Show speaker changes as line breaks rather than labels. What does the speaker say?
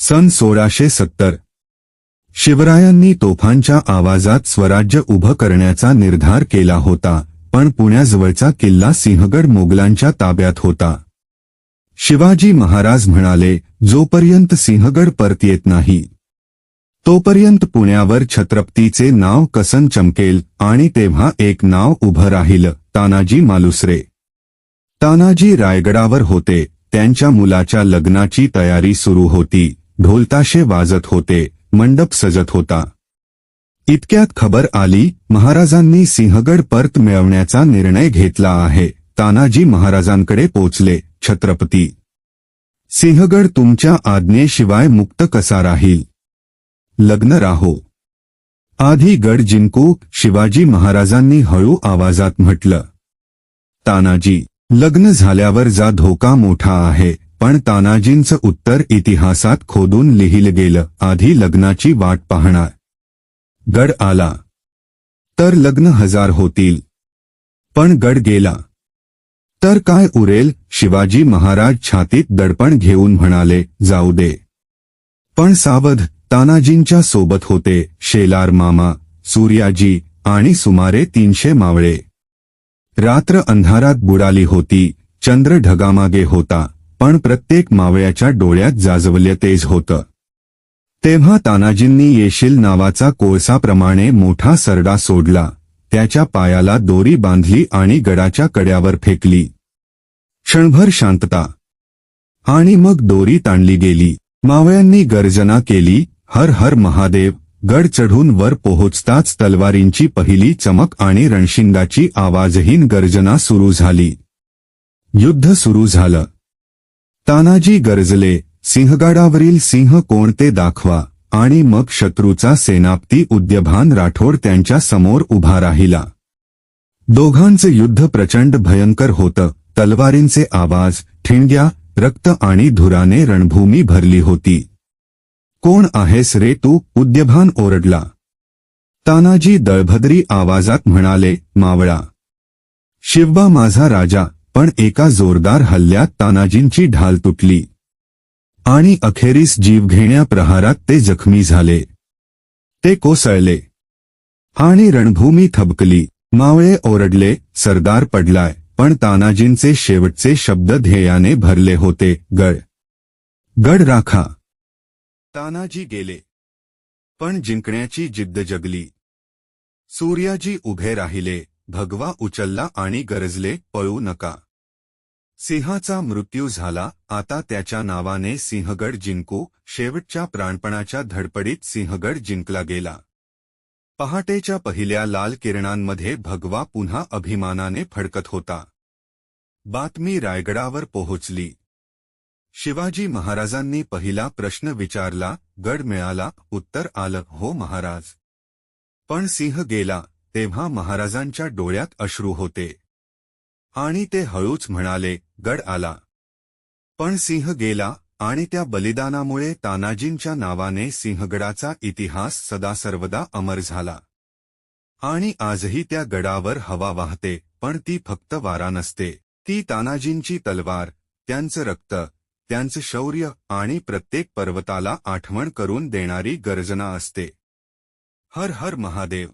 सन 1670 शिवरायांनी तोफांच्या आवाजात स्वराज्य उभं करण्याचा निर्धार केला होता, पण पुण्याजवळचा किल्ला सिंहगड मोगलांच्या ताब्यात होता. शिवाजी महाराज म्हणाले, जोपर्यंत सिंहगड परत येत नाही तोपर्यंत पुण्यावर छत्रपतीचे नाव कसन चमकेल. आणि तेव्हा एक नाव उभं राहिलं, तानाजी मालुसरे. तानाजी रायगडावर होते. त्यांच्या मुलाच्या लग्नाची तयारी सुरू होती. ढोलताशे वाजत होते, मंडप सजत होता. इतक्यात खबर आली, महाराजांनी सिंहगड परत मिळवण्याचा निर्णय घेतला आहे. तानाजी महाराजांकडे पोचले, छत्रपती, सिंहगड तुमच्या आज्ञेशिवाय मुक्त कसा राहील? लग्न राहो आधी गड जिंकू, शिवाजी महाराजांनी हळू आवाजात म्हटलं. तानाजी, लग्न झाल्यावर जा धोका मोठा आहे. पण तानाजींचं उत्तर इतिहासात खोदून लिहिलं गेलं, आधी लग्नाची वाट पाहणार. गड आला तर लग्न 1000 होतील, पण गड गेला तर काय उरेल? शिवाजी महाराज छातीत दडपण घेऊन म्हणाले, जाऊ दे. पण सावध. तानाजींच्या सोबत होते शेलार मामा, सूर्याजी आणि सुमारे 300 मावळे. रात्र अंधारात बुडाली होती. चंद्र ढगामागे होता, पण प्रत्येक मावळ्याच्या डोळ्यात जाजवल्य तेज होतं. तेव्हा तानाजींनी येशील नावाचा कोळसाप्रमाणे मोठा सरडा सोडला. त्याच्या पायाला दोरी बांधली आणि गडाच्या कड्यावर फेकली. क्षणभर शांतता, आणि मग दोरी ताणली गेली. मावळ्यांनी गर्जना केली, हर हर महादेव. गड चढून वर पोहोचताच तलवारींची पहिली चमक आणि रणशिंगाची आवाजहीन गर्जना सुरू झाली. युद्ध सुरू झालं. तानाजी गरजले, सिंहगडावरील सिंह कोण ते दाखवा. आणि मग शत्रूचा सेनापती उद्यभान राठोड त्यांच्या समोर उभा राहिला. दोघांचं युद्ध प्रचंड भयंकर होतं. तलवारींचे आवाज, ठिणग्या, रक्त आणि धुराने रणभूमी भरली होती. कोण आहेस रे तू? उद्यभान ओरडला. तानाजी दळभद्री आवाजात म्हणाले, मावळा. शिवबा माझा राजा. पण एका जोरदार हल्ल्यात तानाजींची ढाल तुटली आणि अखेरीस जीवघेण्या प्रहारात ते जखमी झाले. ते कोसळले आणि रणभूमी थबकली. मावळे ओरडले, सरदार पडलाय. पण तानाजींचे शेवटचे शब्द ध्येयाने भरले होते, गड, गड राखा. तानाजी गेले, पण जिंकण्याची जिद्द जगली. सूर्याजी उभे राहिले, भगवा उचलला आणि गरजले, पळू नका. सिंहाचा मृत्यू झाला, आता त्याच्या नावाने सिंहगड जिंकू. शेवटच्या प्राणपणाच्या धडपडीत सिंहगड जिंकला गेला. पहाटेच्या पहिल्या लाल किरणांमध्ये भगवा पुन्हा अभिमानाने फडकत होता. बातमी रायगडावर पोहोचली. शिवाजी महाराजांनी पहिला प्रश्न विचारला, गड मिळाला? उत्तर आलं, हो महाराज. पण सिंह गेला. तेव्हा महाराजांच्या डोळ्यात अश्रू होते. आणि ते हळूच म्हणाले, गड आला, पण सिंह गेला. आणि त्या बलिदानामुळे तानाजींच्या नावाने सिंहगडाचा इतिहास सदा सर्वदा अमर झाला. आणि आजही त्या गडावर हवा वाहते, पण ती फक्त वारा नसते. ती तानाजींची तलवार, त्यांचं रक्त, त्यांचं शौर्य आणि प्रत्येक पर्वताला आठवण करून देणारी गर्जना असते. हर हर महादेव.